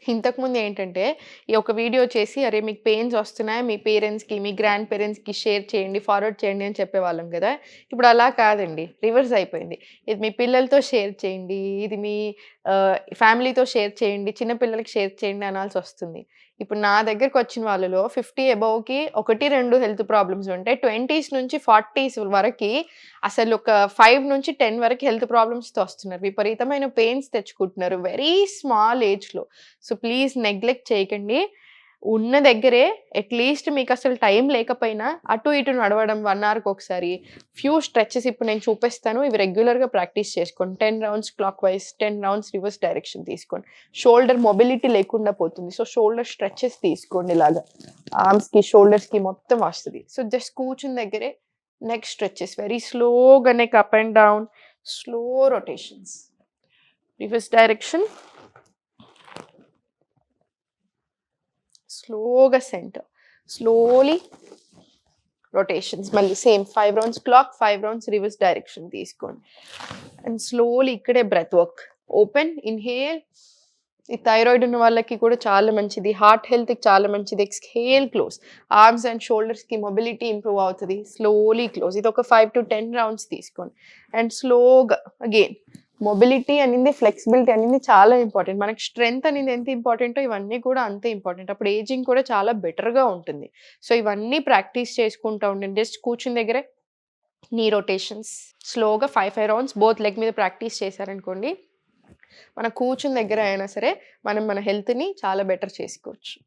ఇంతకుముందు ఏంటంటే, ఈ ఒక వీడియో చేసి, "అరే! మీకు పెయిన్స్ వస్తున్నాయి. మీ పేరెంట్స్‌కి, మీ గ్రాండ్ పేరెంట్స్‌కి షేర్ చేయండి, ఫార్వర్డ్ చేయండి" అని చెప్పేవాళ్ళం గదా! ఇప్పుడు అలా కాదండి. రివర్స్ అయిపోయింది. ఇది మీ పిల్లలతో షేర్ చేయండి, ఇది మీ ఫ్యామిలీతో షేర్ చేయండి, చిన్న పిల్లలకి షేర్ చేయండి అనాల్సొస్తుంది. ఇప్పుడు నా దగ్గరకొచ్చిన వాళ్ళలో 50 అబోవ్‌కి 1, 2 హెల్త్ ప్రాబ్లమ్స్ ఉంటాయి. 20స్ నుంచి 40స్ వరకి అసలు ఒక 5-10 వరకు హెల్త్ ప్రాబ్లమ్స్‌తో వస్తున్నారు. విపరీతమైన పెయిన్స్ తెచ్చుకుంటున్నారు. వెరీ స్మాల్ ఏజ్‌లో. సో, ప్లీజ్ నెగ్లెక్ట్ చేయకండి. ఉన్న దగ్గరే అట్‌లీస్ట్ మీకసలు టైం లేకపోయినా అటు ఇటు నడవడం 1 అవర్‌కొకసారి, ఫ్యూ స్ట్రెచెస్ ఇప్పుడు నేను చూపిస్తాను. ఇవి రెగ్యులర్‌గా ప్రాక్టీస్ చేసుకోండి. 10 rounds clockwise, 10 rounds reverse direction తీసుకోండి. షోల్డర్ మొబిలిటీ లేకుండా పోతుంది. సో, షోల్డర్ స్ట్రెచెస్ తీసుకోండి ఇలాగా. ఆర్మ్స్‌కి, షోల్డర్స్‌కి మొత్తం వస్తది. సో, జస్ట్ కూర్చున్న దగ్గరే నెక్ స్ట్రెచెస్. వెరీ స్లోగా neck up and down. Slow rotations. Reverse direction. స్లోగా సెంటర్. Slowly rotations. మళ్ళీ same 5 rounds clock, 5 rounds reverse direction తీసుకోండి. అండ్ స్లోలీ ఇక్కడే బ్రెత్ వర్క్. Open, inhale. ఈ థైరాయిడ్ ఉన్న వాళ్ళకి కూడా చాలా మంచిది. హార్ట్ హెల్త్‌కి చాలా మంచిది. Exhale, close. ఆర్మ్స్ అండ్ షోల్డర్స్‌కి మొబిలిటీ ఇంప్రూవ్ అవుతది. Slowly close. ఇది ఒక 5-10 రౌండ్స్ తీసుకోండి. అండ్ స్లోగా అగైన్ మొబిలిటీ అనింది, ఫ్లెక్సిబిలిటీ అనింది చాలా ఇంపార్టెంట్. మనకి స్ట్రెంగ్త్ అనేది ఎంత ఇంపార్టెంటో ఇవన్నీ కూడా అంతే ఇంపార్టెంట్. అప్పుడు ఏజింగ్ కూడా చాలా బెటర్‌గా ఉంటుంది. సో, ఇవన్నీ ప్రాక్టీస్ చేసుకుంటా ఉండండి. జస్ట్ కూర్చున్న దగ్గరే నీ రొటేషన్స్. స్లోగా 5 రౌండ్స్ బోత్ లెగ్ మీద ప్రాక్టీస్ చేశారనుకోండి, మన కూర్చున్న దగ్గర అయినా సరే మనం మన హెల్త్‌ని చాలా బెటర్ చేసుకోవచ్చు.